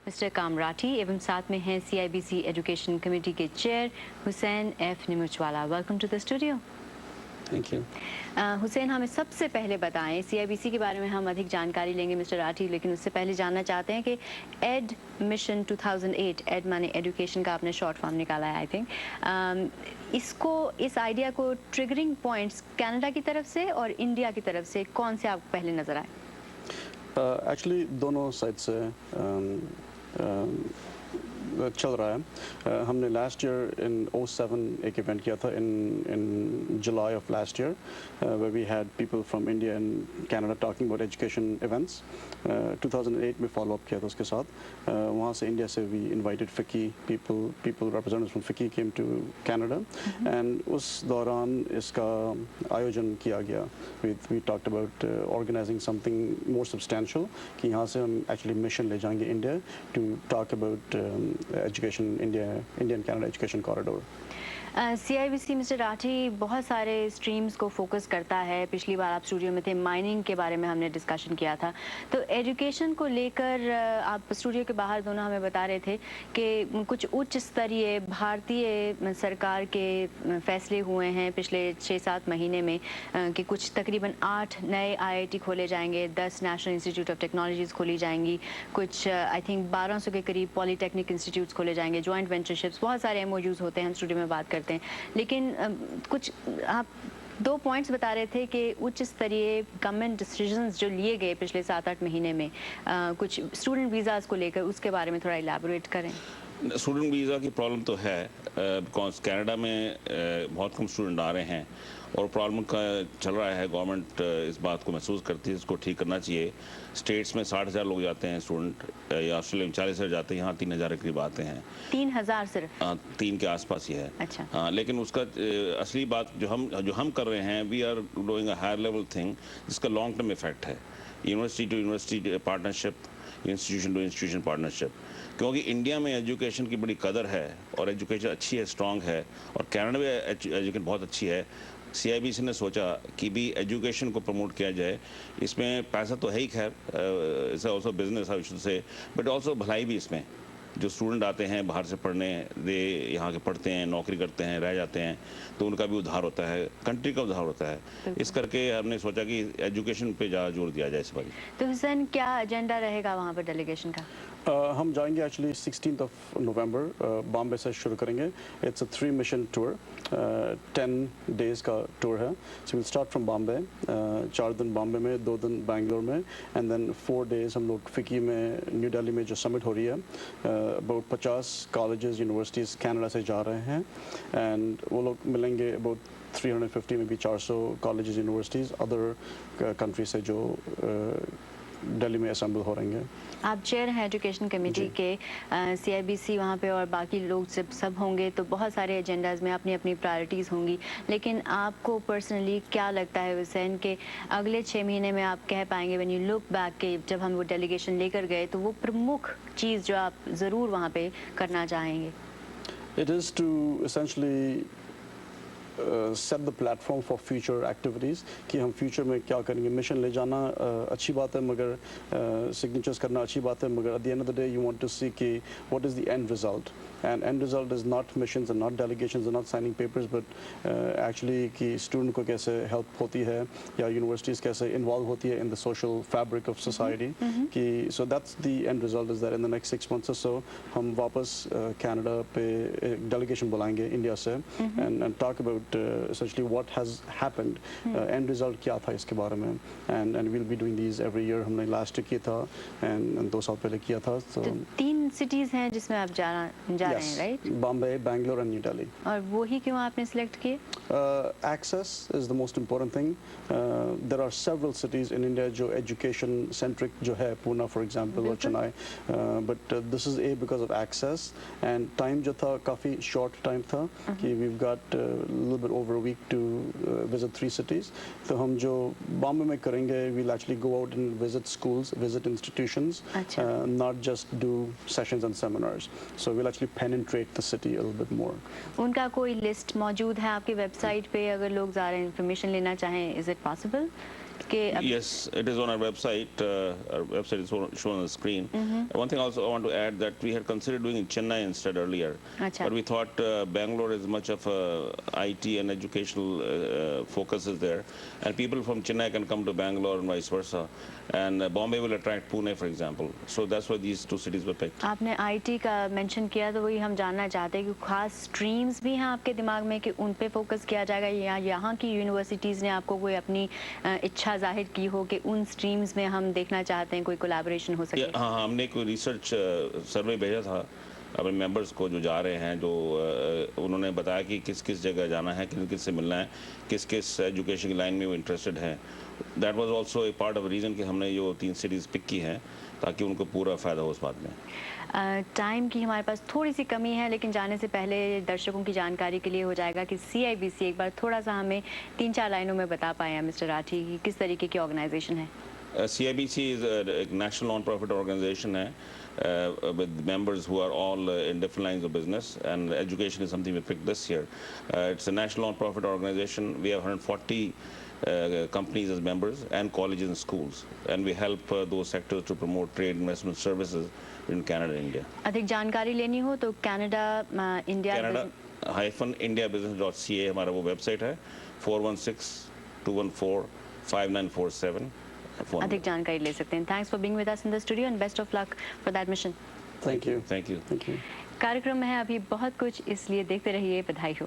Mister कामराठी एवं साथ में हैं CIBC एजुकेशन कमेटी के chair Hussain F Nimuchwala. Welcome to the studio. Thank you. Hussain, हमें सबसे पहले बताएं, CIBC के बारे में हम अधिक जानकारी लेंगे मिस्टर राठी, लेकिन उससे पहले जानना चाहते हैं कि एड मिशन 2008, एड माने एजुकेशन का आपने शॉर्ट फॉर्म निकाला है आई थिंक, इस आइडिया को ट्रिगरिंग पॉइंट्स कनाडा की तरफ से और इंडिया की तरफ से कौन से आपको पहले नजर आए? एक्चुअली दोनों साइड से चल रहा है। हमने लास्ट ईयर इन 07 एक इवेंट किया था in July of last year where we had people from India and Canada talking about education events. 2008 में फॉलो अप किया था उसके साथ। वहाँ से इंडिया से वी इनवाइटेड फिकी पीपल रिप्रेजेंटेटिव्स फ्रॉम फिकी केम टू कनाडा एंड उस दौरान इसका आयोजन किया गया। We talked about organising something more substantial कि यहाँ से हम एक्चुअली मिशन ले जाएंगे India to talk about education Indian Canada education corridor. CIBC mister Rathi बहुत सारे स्ट्रीम्स को फोकस करता है। पिछली बार आप स्टूडियो में थे, माइनिंग के बारे में हमने डिस्कशन किया था। तो एजुकेशन को लेकर आप स्टूडियो के बाहर दोनों हमें बता रहे थे कि कुछ उच्च स्तरीय भारतीय सरकार के फैसले हुए हैं पिछले 6-7 महीने में कि कुछ तकरीबन 8 नए IIT खोले जाएंगे, 10 नेशनल इंस्टीट्यूट ऑफ टेक्नोलॉजीज खोली जाएंगी, कुछ आई थिंक 1200 के करीब पॉलीटेक्निक इंस्टीट्यूट्स खोले जाएंगे, जॉइंट वेंचरशिप्स, बहुत सारे MOUs होते हैं, हम स्टूडियो में बात करते हैं। लेकिन कुछ आप 2 पॉइंट्स बता रहे थे कि उच्च स्तरीय गवर्नमेंट डिसीजंस जो लिए गए पिछले 7-8 महीने में कुछ स्टूडेंट वीज़ास को लेकर, उसके बारे में थोड़ा इलैबोरेट करें। स्टूडेंट वीज़ा की प्रॉब्लम तो है बिकॉज कनाडा में बहुत कम स्टूडेंट आ रहे हैं और प्रॉब्लम का चल रहा है। गवर्नमेंट इस बात को महसूस करती है, इसको ठीक करना चाहिए। स्टेट्स में 60,000 लोग जाते हैं स्टूडेंट, या ऑस्ट्रेलिया में 40,000 जाते हैं, यहाँ 3,000 के करीब आते हैं। 3,000 सिर्फ? 3 के आसपास ही है। अच्छा। हाँ, लेकिन उसका असली बात जो हम कर रहे हैं, we are doing a higher level thing जिसका लॉन्ग टर्म इफेक्ट है। University to university partnership, institution to institution partnership, क्योंकि इंडिया में एजुकेशन की बड़ी कदर है और एजुकेशन अच्छी है, स्ट्रांग है, और कनाडा में एजुकेशन बहुत अच्छी है। CIBC ने सोचा कि भी एजुकेशन को प्रमोट किया जाए। इसमें पैसा तो है ही, खैर it's also business I should say, but also भलाई भी इसमें। जो स्टूडेंट आते हैं बाहर से पढ़ने, दे यहाँ के पढ़ते हैं, नौकरी करते हैं, रह जाते हैं, तो उनका भी उद्धार होता है, कंट्री का उद्धार होता है। इस करके हमने सोचा कि एजुकेशन पे ज़्यादा जोर दिया जाए इस बार। तो हुसैन, क्या एजेंडा रहेगा वहाँ पर डेलीगेशन का? हम जाएंगे actually 16th of November, Bombay से शुरू करेंगे। It's a 3 mission tour, 10 days का टूर है। So will start from Bombay, 4 दिन बॉम्बे में, 2 दिन बैंगलोर में, एंड देन 4 डेज हम लोग फिकी में, न्यू दिल्ली में जो समिट हो रही है, अबाउट 50 कॉलेजेस यूनिवर्सिटीज़ कनाडा से जा रहे हैं, एंड वो लोग मिलेंगे अबाउट 350 में भी 400 कॉलेजेस यूनिवर्सिटीज़ अदर कंट्री से जो दिल्ली में असेंबल हो रहेंगे। आप चेयर हैं एजुकेशन कमेटी के, CIBC वहाँ पे और बाकी लोग जब सब होंगे तो बहुत सारे एजेंडाज में अपनी अपनी प्रायोरिटीज़ होंगी, लेकिन आपको पर्सनली क्या लगता है हुसैन के अगले 6 महीने में आप कह पाएंगे व्हेन यू लुक बैक के जब हम वो डेलीगेशन लेकर गए, तो वो प्रमुख चीज़ जो आप ज़रूर वहाँ पे करना चाहेंगे? It is to essentially set the platform for future activities कि हम फ्यूचर में क्या करेंगे। मिशन ले जाना अच्छी बात है, मगर सिग्नेचर्स करना अच्छी बात है, मगर at the end of the day you want to see कि what is the end result, and end result is not missions and not delegations and not signing papers, but actually कि student को कैसे help होती है या universities कैसे involve होती है in the social fabric of society कि so that's the end result is that in the next 6 months or so हम वापस Canada पे delegation बुलाएंगे इंडिया से and talk about essentially what has happened, end result क्या था इसके बारे में, and we'll be doing these every year। हमने last year किया था and 2 साल पहले किया था। तो 3 सिटीज़ हैं जिसमें आप जा रहे हैं, right? Bombay, Bangalore and new Delhi. और वो ही क्यों आपने सिलेक्ट किए? Access is the most important thing. There are several cities in India जो education centric जो है, Pune for example or Chennai, but this is because of access and time जो था काफ़ी short time था कि we've got a little bit over a week to visit 3 cities। तो हम जो बॉम्बे में करेंगे we'll actually go out and visit schools, visit institutions, not just do sessions and seminars, so we'll actually penetrate the city a little bit more। उनका कोई list मौजूद है आपकी वेबसाइट पे, अगर लोग ज़्यादा इंफॉर्मेशन लेना चाहें, इज इट पॉसिबल? के Yes, it is on our website. Our website is shown on the screen. One thing also I want to add that we had considered doing in Chennai instead earlier, Acha. but we thought Bangalore is much of a IT and educational focus is there, and people from Chennai can come to Bangalore and vice versa, and Bombay will attract Pune, for example. So that's why these two cities were picked. आपने IT का mention किया तो वही हम जानना चाहते हैं कि खास स्ट्रीम्स भी हैं आपके दिमाग में कि उन पे फोकस किया जाएगा या यहाँ की यूनिवर्सिटीज़ ने आपको कोई अपनी इच्छा जाहिर की हो कि उन स्ट्रीम्स में हम देखना चाहते हैं कोई कोलैबोरेशन हो सके? हाँ, हमने कोई रिसर्च सर्वे भेजा था अपने मेंबर्स को जो जा रहे हैं, जो उन्होंने बताया कि किस किस जगह जाना है, किन किस से मिलना है, किस किस एजुकेशन की लाइन में वो इंटरेस्टेड हैं. That was also a part of reason कि हमने जो 3 सिटीज़ पिक की हैं ताकि उनको पूरा फ़ायदा हो उस बात में. टाइम की हमारे पास थोड़ी सी कमी है, लेकिन जाने से पहले दर्शकों की जानकारी के लिए हो जाएगा कि CIBC एक बार थोड़ा सा हमें 3-4 लाइनों में बता पाए हैं मिस्टर राठी कि किस तरीके की ऑर्गेनाइजेशन है. CIBC is a national non-profit organization with members who are all in different lines of business, and education is something we picked this year. It's a national non-profit organization. We have 140 companies as members and colleges and schools, and we help those sectors to promote trade investment services in Canada and India. अधिक जानकारी लेनी हो तो Canada India Canada-indiabusiness.ca हमारा वो website है. 416-214-5947 अधिक जानकारी ले सकते हैं. Thanks for being with us in the studio and best of luck for that mission. Thank you. Thank you. Thank you. कार्यक्रम में है अभी बहुत कुछ, इसलिए देखते रहिए. बधाई हो.